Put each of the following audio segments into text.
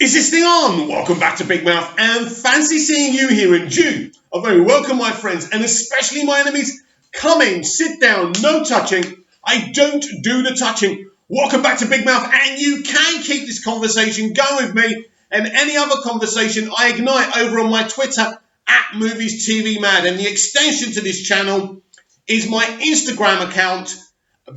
Is this thing on? Welcome back to Big Mouth, and fancy seeing you here in June. A very welcome, my friends, and especially my enemies. Come in, sit down, no touching. I don't do the touching. Welcome back to Big Mouth, and you can keep this conversation going with me and any other conversation I ignite over on my Twitter at Movies TV Mad. And the extension to this channel is my Instagram account,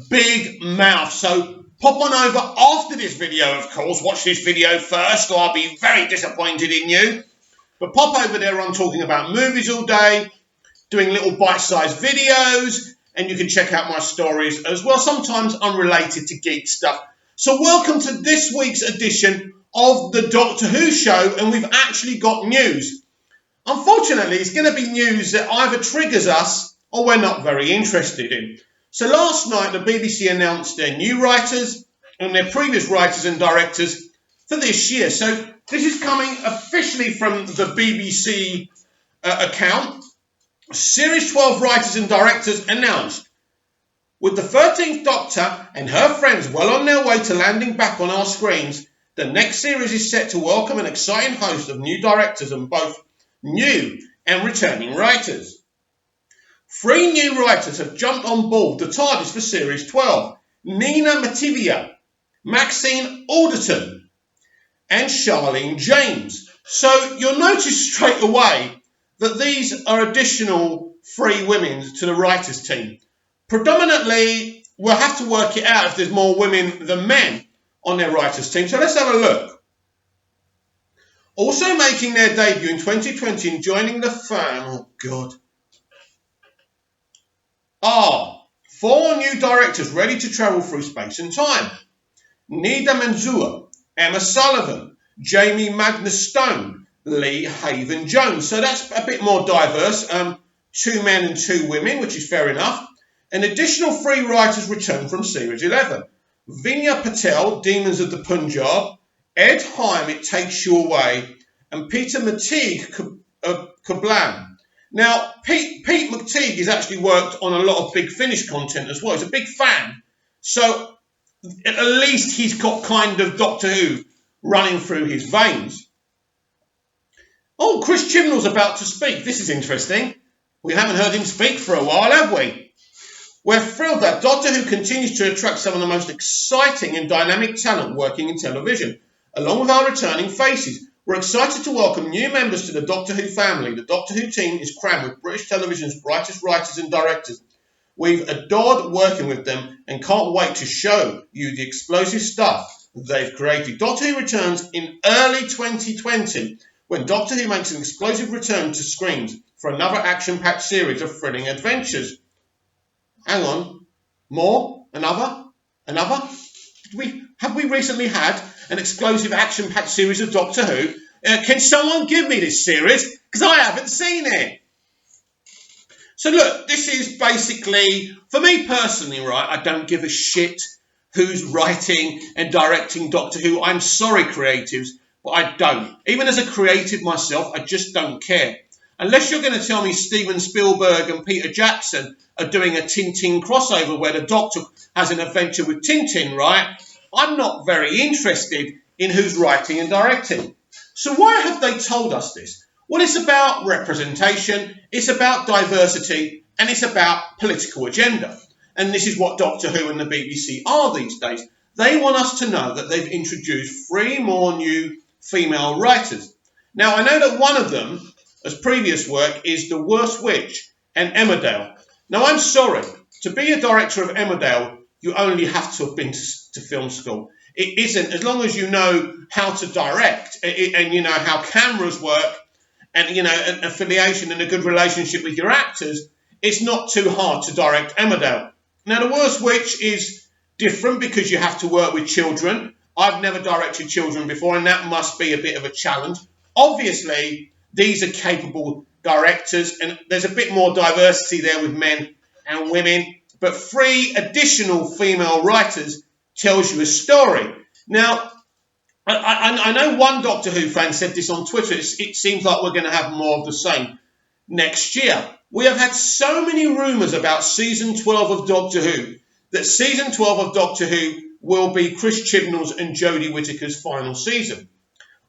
Big Mouth. So pop on over after this video, of course. Watch this video first, or I'll be very disappointed in you. But pop over there. I'm talking about movies all day, doing little bite-sized videos, and you can check out my stories as well, sometimes unrelated to geek stuff. So welcome to this week's edition of the Doctor Who show, and we've actually got news. Unfortunately, it's going to be news that either triggers us or we're not very interested in. So last night, the BBC announced their new writers and their previous writers and directors for this year. So this is coming officially from the BBC account. Series 12 writers and directors announced. With the 13th Doctor and her friends well on their way to landing back on our screens, the next series is set to welcome an exciting host of new directors and both new and returning writers. 3 new writers have jumped on board the TARDIS for Series 12. Nina Mativia, Maxine Alderton, and Charlene James. So you'll notice straight away that these are additional 3 women to the writers' team. Predominantly, we'll have to work it out if there's more women than men on their writers' team. So let's have a look. Also making their debut in 2020 and joining the firm, oh God, are 4 new directors ready to travel through space and time. Nida Manzoor, Emma Sullivan, Jamie Magnus Stone, Lee Haven Jones. So that's a bit more diverse. 2 men and 2 women, which is fair enough. An additional 3 writers return from Series 11. Vinya Patel, Demons of the Punjab, Ed Heim, It Takes You Away, and Peter McTeague, Kablam. Now, Pete McTeague has actually worked on a lot of Big Finish content as well. He's a big fan. So at least he's got kind of Doctor Who running through his veins. Oh, Chris Chibnall's about to speak. This is interesting. We haven't heard him speak for a while, have we? We're thrilled that Doctor Who continues to attract some of the most exciting and dynamic talent working in television. Along with our returning faces, we're excited to welcome new members to the Doctor Who family. The Doctor Who team is crammed with British television's brightest writers and directors. We've adored working with them and can't wait to show you the explosive stuff they've created. Doctor Who returns in early 2020 when Doctor Who makes an explosive return to screens for another action-packed series of thrilling adventures. Hang on. More? Another? Have we recently had an explosive action-packed series of Doctor Who? Can someone give me this series? Because I haven't seen it. So look, this is basically, for me personally, right, I don't give a shit who's writing and directing Doctor Who. I'm sorry, creatives, but I don't. Even as a creative myself, I just don't care. Unless you're going to tell me Steven Spielberg and Peter Jackson are doing a Tintin crossover where the Doctor has an adventure with Tintin, right? I'm not very interested in who's writing and directing. So why have they told us this? Well, it's about representation, it's about diversity, and it's about political agenda. And this is what Doctor Who and the BBC are these days. They want us to know that they've introduced 3 more new female writers. Now, I know that one of them, as previous work, is The Worst Witch and Emmerdale. Now, I'm sorry, to be a director of Emmerdale, you only have to have been to film school. It isn't, as long as you know how to direct and you know how cameras work and, you know, an affiliation and a good relationship with your actors, it's not too hard to direct Emmerdale. Now, The Worst Witch is different because you have to work with children. I've never directed children before, and that must be a bit of a challenge. Obviously, these are capable directors, and there's a bit more diversity there with men and women. But 3 additional female writers tells you a story. Now, I know one Doctor Who fan said this on Twitter. It seems like we're going to have more of the same next year. We have had so many rumours about Season 12 of Doctor Who that Season 12 of Doctor Who will be Chris Chibnall's and Jodie Whittaker's final season.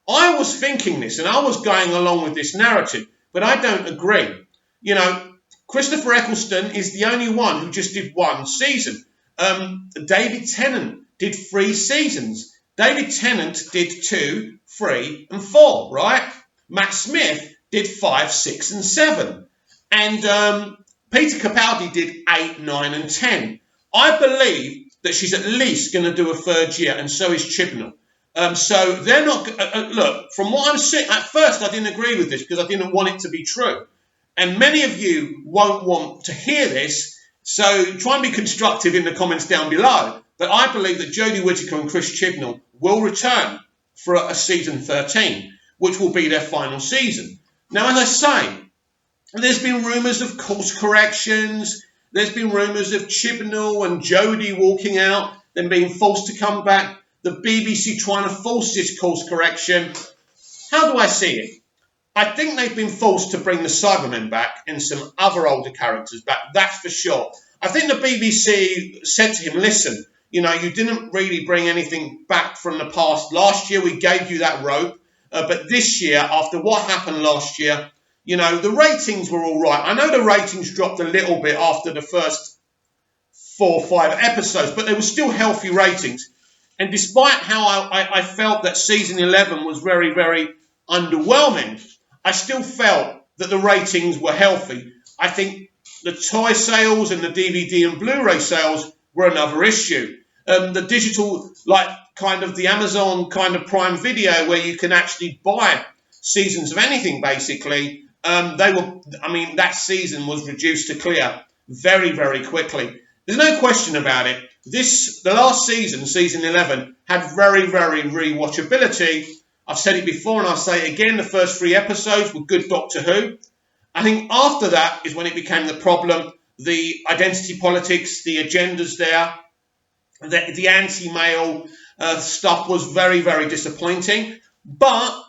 I was thinking this and I was going along with this narrative, but I don't agree. You know, Christopher Eccleston is the only one who just did one season. David Tennant did 3 seasons. David Tennant did 2, 3, and 4, right? Matt Smith did 5, 6, and 7. And Peter Capaldi did 8, 9, and 10. I believe that she's at least going to do a 3rd year, and so is Chibnall. So they're not... look, from what I'm seeing... At first, I didn't agree with this because I didn't want it to be true. And many of you won't want to hear this, so try and be constructive in the comments down below. But I believe that Jodie Whittaker and Chris Chibnall will return for a season 13, which will be their final season. Now, as I say, there's been rumours of course corrections. There's been rumours of Chibnall and Jodie walking out, then being forced to come back. The BBC trying to force this course correction. How do I see it? I think they've been forced to bring the Cybermen back and some other older characters back, that's for sure. I think the BBC said to him, listen, you know, you didn't really bring anything back from the past. Last year we gave you that rope, but this year, after what happened last year, you know, the ratings were all right. I know the ratings dropped a little bit after the first 4 or 5 episodes, but they were still healthy ratings. And despite how I felt that season 11 was very, very underwhelming, I still felt that the ratings were healthy. I think the toy sales and the DVD and Blu-ray sales were another issue. The digital, like kind of the Amazon kind of Prime Video where you can actually buy seasons of anything basically, that season was reduced to clear very, very quickly. There's no question about it. The last season, season 11, had very, very rewatchability. I've said it before and I'll say it again, the first 3 episodes were good Doctor Who. I think after that is when it became the problem. The identity politics, the agendas there, the anti-male stuff was very, very disappointing. But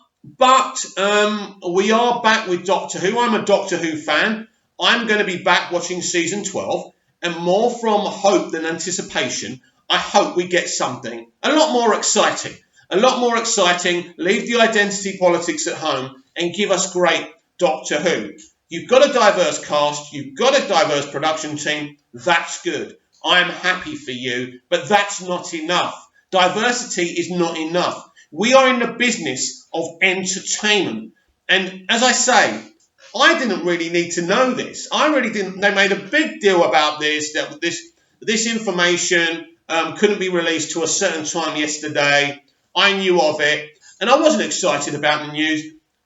we are back with Doctor Who. I'm a Doctor Who fan. I'm going to be back watching season 12. And more from hope than anticipation, I hope we get something a lot more exciting. A lot more exciting, leave the identity politics at home and give us great Doctor Who. You've got a diverse cast, you've got a diverse production team, that's good. I'm happy for you, but that's not enough. Diversity is not enough. We are in the business of entertainment. And as I say, I didn't really need to know this. I really didn't. They made a big deal about this, that this information couldn't be released to a certain time yesterday. I knew of it, and I wasn't excited about the news.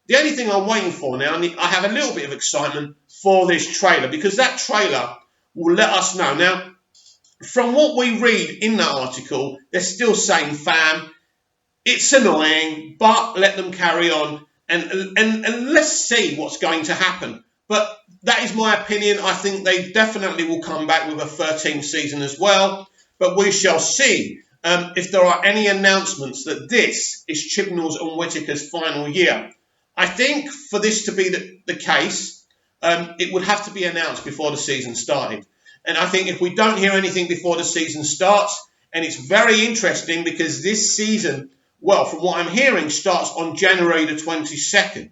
The only thing I'm waiting for now, and I have a little bit of excitement for this trailer, because that trailer will let us know. Now, from what we read in that article, they're still saying, fam, it's annoying, but let them carry on, and let's see what's going to happen. But that is my opinion. I think they definitely will come back with a 13th season as well, but we shall see. If there are any announcements that this is Chibnall's and Whittaker's final year. I think for this to be the case, it would have to be announced before the season started. And I think if we don't hear anything before the season starts, and it's very interesting because this season, well, from what I'm hearing, starts on January the 22nd.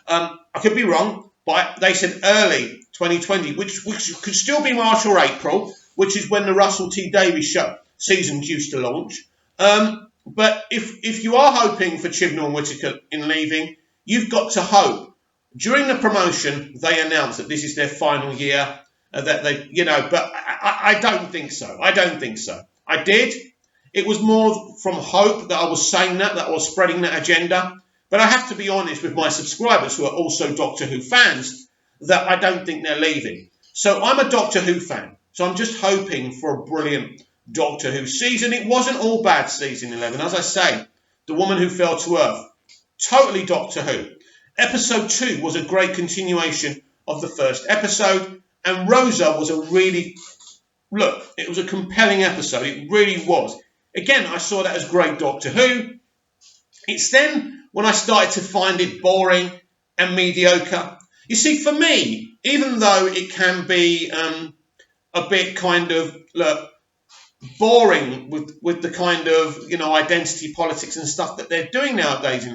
I could be wrong, but they said early 2020, which could still be March or April, which is when the Russell T Davies show season's used to launch. But if you are hoping for Chibnall and Whittaker in leaving, you've got to hope. During the promotion, they announced that this is their final year. But I don't think so. I don't think so. I did. It was more from hope that I was saying that I was spreading that agenda. But I have to be honest with my subscribers who are also Doctor Who fans that I don't think they're leaving. So I'm a Doctor Who fan. So I'm just hoping for a brilliant Doctor Who season. It wasn't all bad, season 11. As I say, The Woman Who Fell to Earth, totally Doctor Who. Episode 2 was a great continuation of the first episode, and Rosa was it was a compelling episode. It really was. Again, I saw that as great Doctor Who. It's then when I started to find it boring and mediocre. You see, for me, even though it can be a bit kind of boring with the kind of identity politics and stuff that they're doing nowadays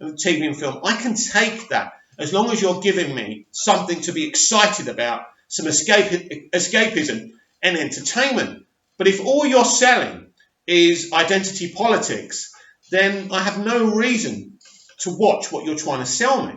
of TV and film. I can take that as long as you're giving me something to be excited about, some escapism and entertainment. But if all you're selling is identity politics, then I have no reason to watch what you're trying to sell me.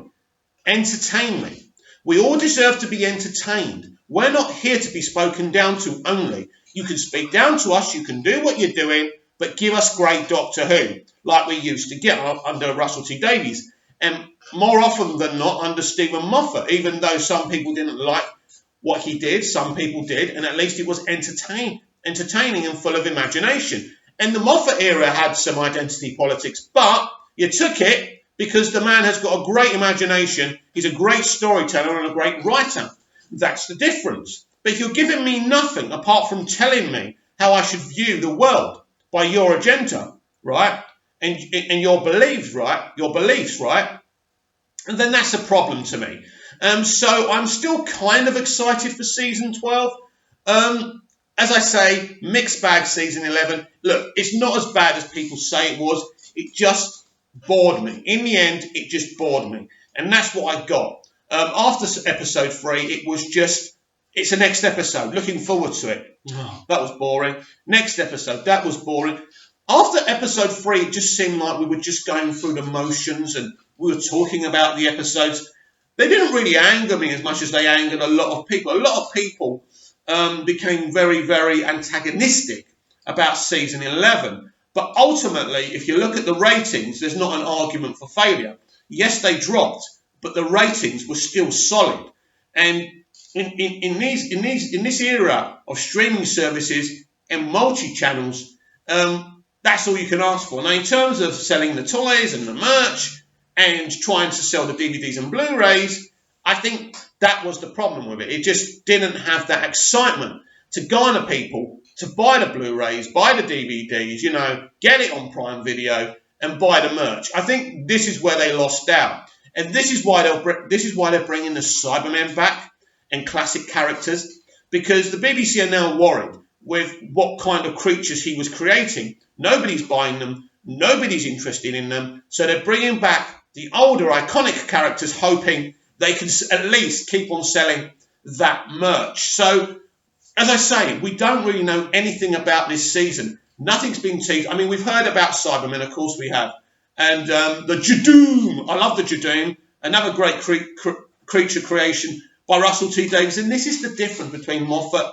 Entertain me. We all deserve to be entertained. We're not here to be spoken down to only. You can speak down to us, you can do what you're doing, but give us great Doctor Who, like we used to get under Russell T Davies, and more often than not under Stephen Moffat, even though some people didn't like what he did, some people did, and at least it was entertaining and full of imagination. And the Moffat era had some identity politics, but you took it because the man has got a great imagination, he's a great storyteller and a great writer. That's the difference. But if you're giving me nothing apart from telling me how I should view the world by your agenda, right, and your beliefs, right, and then that's a problem to me. So I'm still kind of excited for season 12. As I say, mixed bag season 11. Look, it's not as bad as people say it was. It just bored me. In the end, it just bored me. And that's what I got. After episode 3, it was just, it's the next episode. Looking forward to it. Oh, that was boring. Next episode, that was boring. After episode 3, it just seemed like we were just going through the motions and we were talking about the episodes. They didn't really anger me as much as they angered a lot of people. A lot of people became very, very antagonistic about season 11. But ultimately, if you look at the ratings, there's not an argument for failure. Yes, they dropped, but the ratings were still solid. And in this era of streaming services and multi-channels, that's all you can ask for. Now, in terms of selling the toys and the merch and trying to sell the DVDs and Blu-rays, I think that was the problem with it. It just didn't have that excitement to garner people to buy the Blu-rays, buy the DVDs, get it on Prime Video and buy the merch. I think this is where they lost out. And this is why they're bringing the Cybermen back and classic characters, because the BBC are now worried with what kind of creatures he was creating. Nobody's buying them. Nobody's interested in them. So they're bringing back the older iconic characters, hoping they can at least keep on selling that merch. So, as I say, we don't really know anything about this season. Nothing's been teased. I mean, we've heard about Cybermen, of course we have. And the Judoom. I love the Judoom. Another great creature creation by Russell T Davies. And this is the difference between Moffat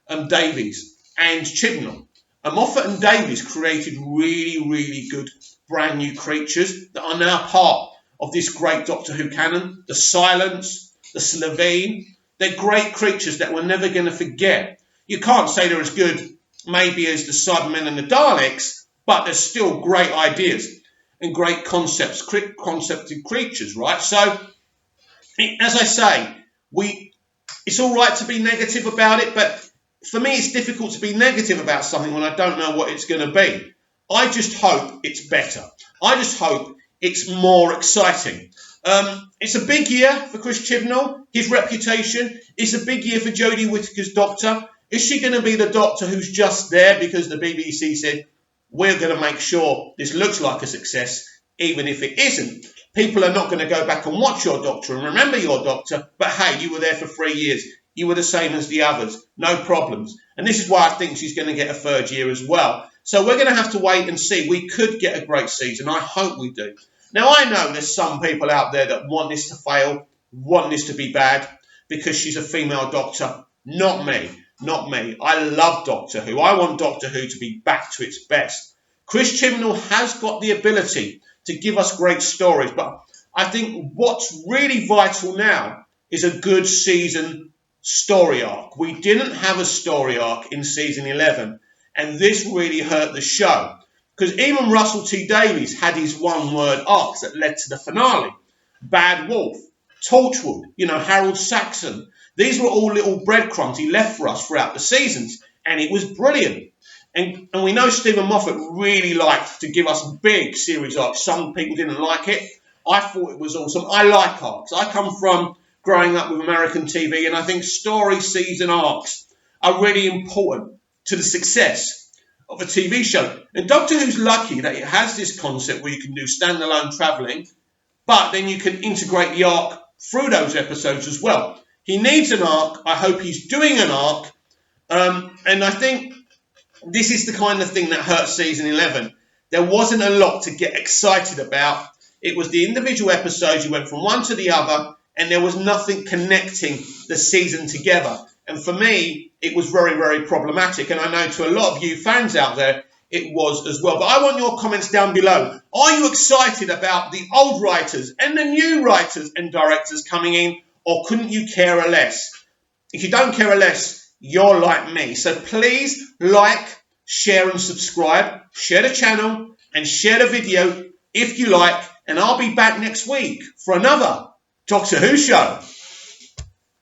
and Davies and Chibnall. And Moffat and Davies created really, really good brand new creatures that are now part of this great Doctor Who canon. The Silence, the Slovene. They're great creatures that we're never going to forget. You can't say they're as good maybe as the Cybermen and the Daleks, but they're still great ideas and great concepted creatures, right? So, as I say, it's all right to be negative about it, but for me, it's difficult to be negative about something when I don't know what it's going to be. I just hope it's better. I just hope it's more exciting. It's a big year for Chris Chibnall. His reputation. It's a big year for Jodie Whittaker's Doctor. Is she going to be the Doctor who's just there because the BBC said, we're going to make sure this looks like a success, even if it isn't? People are not going to go back and watch your Doctor and remember your Doctor, but hey, you were there for 3 years. You were the same as the others. No problems. And this is why I think she's going to get a third year as well. So we're going to have to wait and see. We could get a great season. I hope we do. Now, I know there's some people out there that want this to fail, want this to be bad, because she's a female Doctor. Not me. Not me. I love Doctor Who. I want Doctor Who to be back to its best. Chris Chibnall has got the ability to give us great stories, but I think what's really vital now is a good season story arc. We didn't have a story arc in season 11, and this really hurt the show. Because even Russell T Davies had his one-word arcs that led to the finale. Bad Wolf, Torchwood, Harold Saxon. These were all little breadcrumbs he left for us throughout the seasons, and it was brilliant. And we know Stephen Moffat really liked to give us big series arcs. Some people didn't like it. I thought it was awesome. I like arcs. I come from growing up with American TV, and I think story season arcs are really important to the success of a TV show. And Doctor Who's lucky that it has this concept where you can do standalone travelling but then you can integrate the arc through those episodes as well. He needs an arc. I hope he's doing an arc. And I think this is the kind of thing that hurt season 11. There wasn't a lot to get excited about. It was the individual episodes. You went from one to the other, and there was nothing connecting the season together. And for me, it was very, very problematic. And I know to a lot of you fans out there, it was as well. But I want your comments down below. Are you excited about the old writers and the new writers and directors coming in, or couldn't you care less? If you don't care less, you're like me. So please like, share and subscribe. Share the channel and share the video if you like. And I'll be back next week for another Doctor Who show.